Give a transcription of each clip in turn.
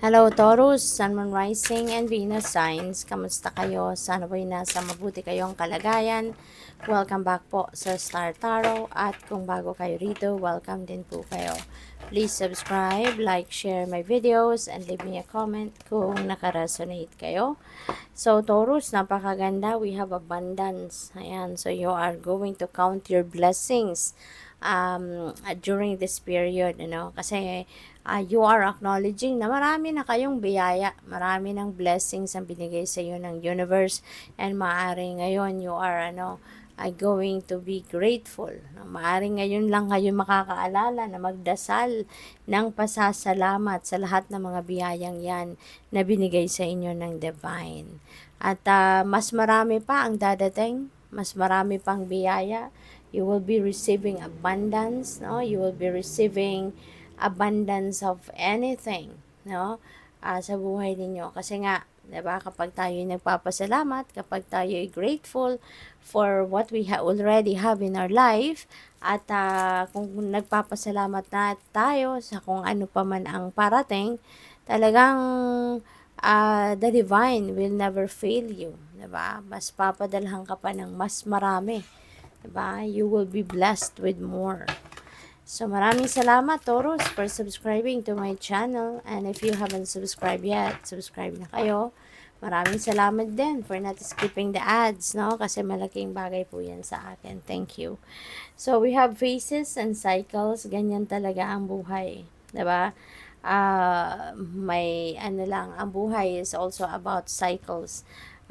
Hello Taurus, Sun, Moon, Rising, and Venus signs. Kamusta kayo? Sana po'y nasa mabuti kayong kalagayan. Welcome back po sa Star Tarot. At kung bago kayo rito, welcome din po kayo. Please subscribe, like, share my videos, and leave me a comment kung nakaresonate kayo. So Taurus, napakaganda. We have abundance. Ayan, so you are going to count your blessings during this period, kasi you are acknowledging na marami na kayong biyaya, marami ng blessings ang binigay sa iyo ng universe, and maaari ngayon you are going to be grateful. Maaari ngayon lang kayo makakaalala na magdasal ng pasasalamat sa lahat ng mga biyayang yan na binigay sa inyo ng divine. At mas marami pa ang dadating, mas marami pang biyaya. You will be receiving abundance, no? You will be receiving abundance of anything, no? Sa buhay ninyo. Kasi nga, 'di ba, kapag tayo nagpapasalamat, kapag tayo ay grateful for what we already have in our life, at kung nagpapasalamat na tayo sa kung ano pa man ang parating, talagang the divine will never fail you, 'di ba? Mas papadalhan ka pa ng mas marami. Diba? You will be blessed with more. So, maraming salamat, Taurus, for subscribing to my channel. And if you haven't subscribed yet, subscribe na kayo. Maraming salamat din for not skipping the ads, no? Kasi malaking bagay po yan sa akin. Thank you. So, we have phases and cycles. Ganyan talaga ang buhay. Diba? Ang buhay is also about cycles.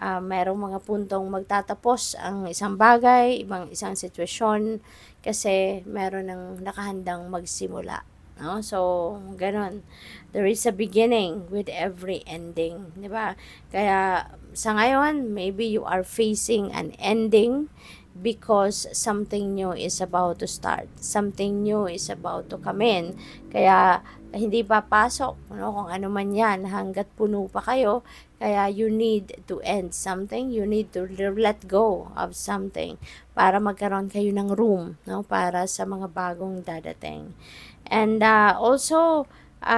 Mayroong mga puntong magtatapos ang isang bagay, isang sitwasyon, kasi meron ng nakahandang magsimula. No? So, ganun. There is a beginning with every ending. Di ba? Kaya, sa ngayon, maybe you are facing an ending because something new is about to start. Something new is about to come in. Kaya, hindi papasok, kung ano man yan, hanggat puno pa kayo. Kaya you need to end something, you need to let go of something para magkaroon kayo ng room, para sa mga bagong dadating. And also,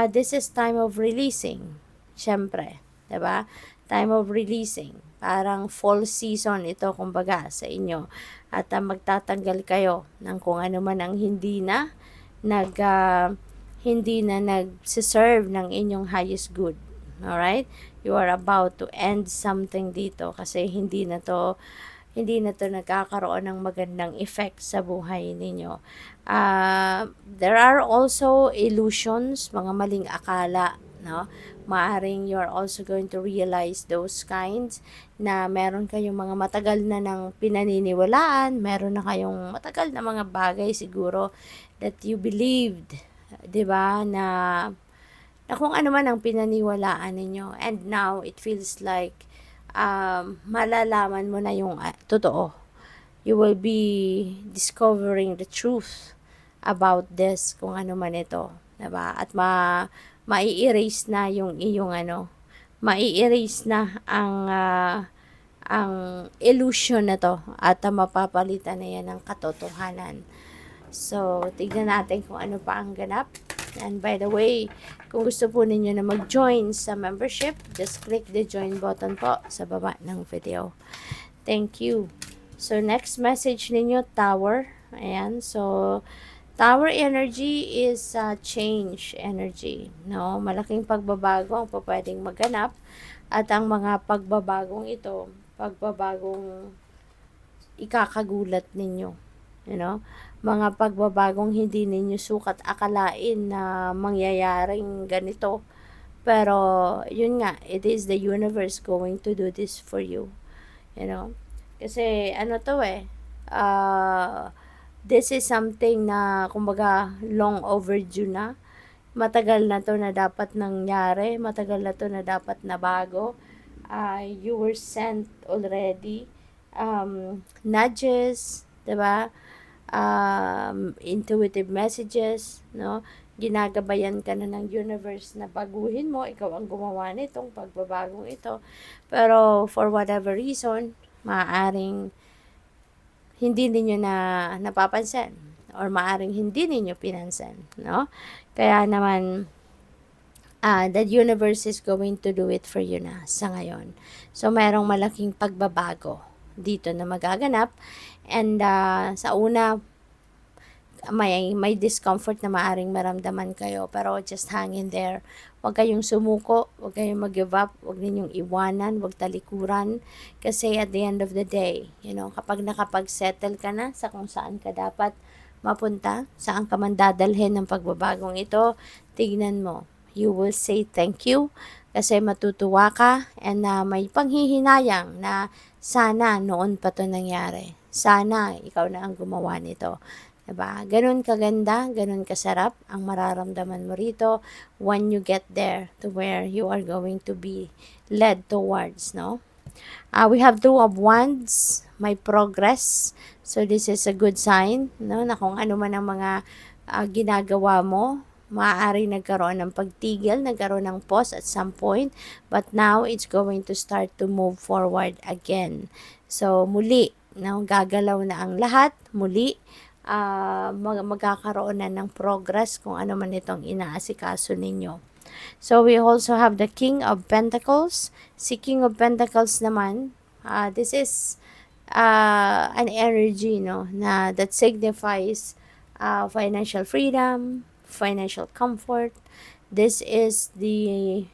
this is time of releasing. Siyempre, 'di ba? Time of releasing. Parang fall season ito, kumbaga, sa inyo. At magtatanggal kayo ng kung ano man ang hindi na nagsiserve ng inyong highest good. Alright? You are about to end something dito kasi hindi na to nagkakaroon ng magandang effect sa buhay ninyo. There are also illusions, mga maling akala, no? Maaring you're also going to realize those kinds na meron kayong mga matagal na ng pinaniniwalaan, meron na kayong matagal na mga bagay siguro that you believed, 'di ba, na kung ano man ang pinaniwalaan ninyo, and now it feels like malalaman mo na yung totoo. You will be discovering the truth about this, kung ano man ito, 'di ba? At mai-erase na yung iyong mai-erase na ang illusion na to, at mapapalitan na yan ng katotohanan. So, tignan natin kung ano pa ang ganap. And by the way, kung gusto po ninyo na mag-join sa membership, just click the join button po sa baba ng video. Thank you. So, next message ninyo, Tower. Ayan. So, Tower energy is change energy. No? Malaking pagbabago ang pwedeng maganap. At ang mga pagbabagong ito, pagbabagong ikakagulat ninyo. Mga pagbabagong hindi ninyo sukat akalain na mangyayaring ganito. Pero, yun nga, it is the universe going to do this for you. Kasi, this is something na, kumbaga, long overdue na. Matagal na to na dapat nangyari. Matagal na to na dapat nabago. You were sent already. Nudges, diba? Intuitive messages, no? Ginagabayan ka na ng universe na baguhin mo, ikaw ang gumawa nitong pagbabagong ito. Pero for whatever reason, maaaring hindi ninyo na napapansin, or maaaring hindi ninyo pinansin, no? Kaya naman the universe is going to do it for you na sa ngayon. So, mayroong malaking pagbabago dito na magaganap. And sa una, may discomfort na maaring maramdaman kayo, pero just hang in there. Huwag kayong sumuko, huwag kayong mag-give up, huwag ninyong iwanan, huwag talikuran. Kasi at the end of the day, kapag nakapag-settle ka na sa kung saan ka dapat mapunta, saan ka man dadalhin ng pagbabagong ito, tignan mo. You will say thank you kasi matutuwa ka and may panghihinayang na sana noon pa to nangyari. Sana ikaw na ang gumawa nito. Diba? Ganun kaganda, ganun kasarap ang mararamdaman mo rito when you get there to where you are going to be led towards, no? We have Two of Wands, may progress. So this is a good sign, no? Na kung ano man ang mga ginagawa mo, maaari nagkaroon ng pagtigil, nagkaroon ng pause at some point, but now it's going to start to move forward again. So muli, no, gagalaw na ang lahat, muli, magkakaroon na ng progress kung ano man itong inaasikaso ninyo. So we also have the King of Pentacles. Si King of Pentacles naman, this is an energy, no, na that signifies financial freedom, financial comfort. This is the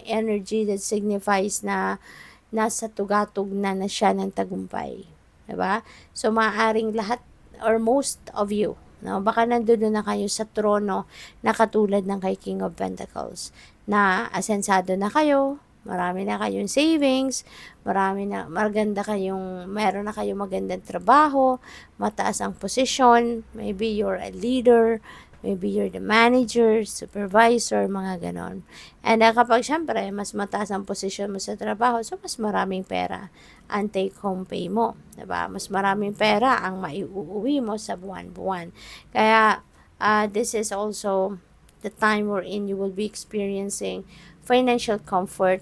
energy that signifies na nasa tugatog na siya ng tagumpay. Diba? So maaaring lahat or most of you, no, baka nandun na kayo sa trono na katulad ng kay King of Pentacles, na asensado na kayo, marami na kayong savings, meron na kayong magandang trabaho, mataas ang posisyon, maybe you're a leader, maybe you're the manager, supervisor, mga ganon. And kapag syempre, mas mataas ang posisyon mo sa trabaho, so mas maraming pera ang take-home pay mo. Diba? Mas maraming pera ang maiuuwi mo sa buwan-buwan. Kaya, this is also the time wherein you will be experiencing financial comfort,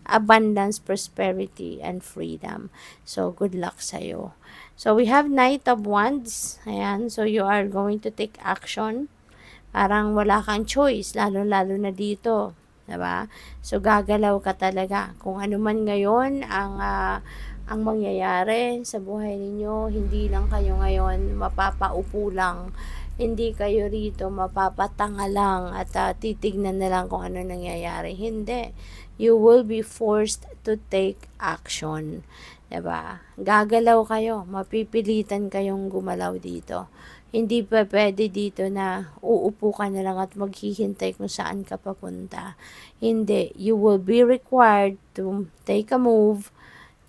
abundance, prosperity, and freedom. So, good luck sa'yo. So, we have Knight of Wands. Ayan. So, you are going to take action. Parang wala kang choice, lalo-lalo na dito. Diba? So, gagalaw ka talaga. Kung ano man ngayon ang mangyayari sa buhay ninyo, hindi lang kayo ngayon mapapaupo lang. Hindi kayo rito mapapatanga lang at titignan na lang kung ano nangyayari. Hindi. You will be forced to take action. Diba? Gagalaw kayo. Mapipilitan kayong gumalaw dito. Hindi pa pwede dito na uupo ka na lang at maghihintay kung saan ka papunta. Hindi. You will be required to take a move,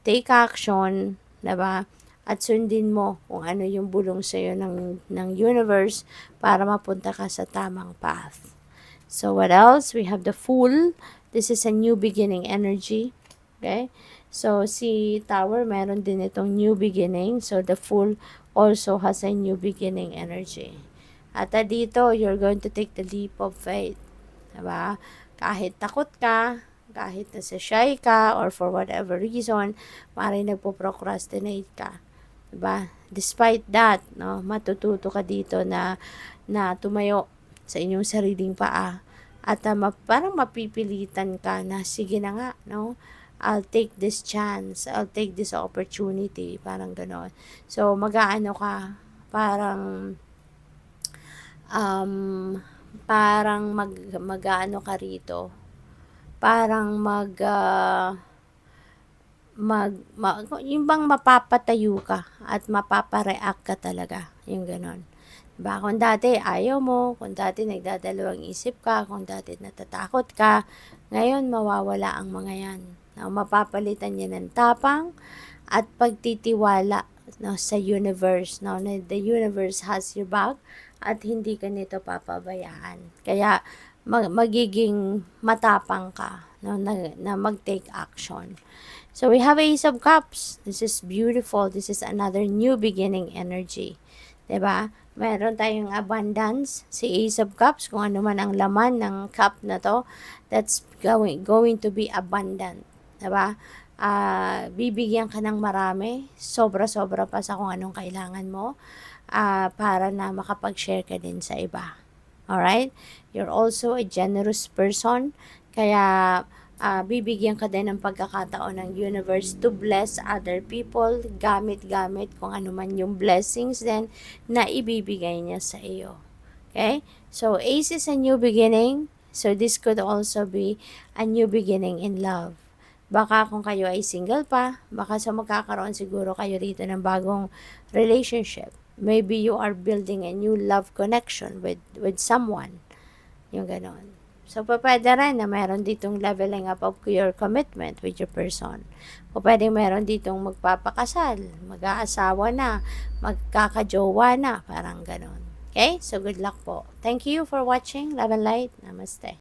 take action, diba? At sundin mo kung ano yung bulong sa'yo ng universe para mapunta ka sa tamang path. So, what else? We have the Fool. This is a new beginning energy. Okay? So, si Tower, meron din itong new beginning. So, the Fool also has a new beginning energy. At dito, you're going to take the leap of faith. Diba? Kahit takot ka, kahit nasa shy ka, or for whatever reason, maaaring nagpo-procrastinate ka. Diba? Despite that, no, matututo ka dito na tumayo sa inyong sariling paa. At parang mapipilitan ka na, sige na nga, no? I'll take this chance. I'll take this opportunity. Parang gano'n. So, mag-aano ka, parang mag-aano ka rito. Parang yung bang mapapatayo ka at mapapareact ka talaga. Yung gano'n. Diba? Kung dati ayaw mo, kung dati nagdadalawang isip ka, kung dati natatakot ka, ngayon mawawala ang mga yan. Mapapalitan niya ng tapang at pagtitiwala, no, sa universe. No? The universe has your back at hindi ka nito papabayaan. Kaya magiging matapang ka, no, na mag-take action. So we have Ace of Cups. This is beautiful. This is another new beginning energy. Diba? Meron tayong abundance. Si Ace of Cups, kung ano man ang laman ng cup na to, that's going to be abundant. Diba? Bibigyan ka ng marami. Sobra-sobra pa sa kung anong kailangan mo. Para na makapag-share ka din sa iba. Alright? You're also a generous person. Kaya, bibigyan ka din ng pagkakataon ng universe to bless other people, gamit-gamit kung ano man yung blessings din na ibibigay niya sa iyo. Okay? So, Ace is a new beginning. So, this could also be a new beginning in love. Baka kung kayo ay single pa, baka sa magkakaroon siguro kayo rito ng bagong relationship. Maybe you are building a new love connection with someone. Yung ganon. So, pwede rin na meron ditong leveling up of your commitment with your person. O pwede meron ditong magpapakasal, mag-aasawa na, magkakajowa na, parang ganon. Okay? So, good luck po. Thank you for watching. Love and light. Namaste.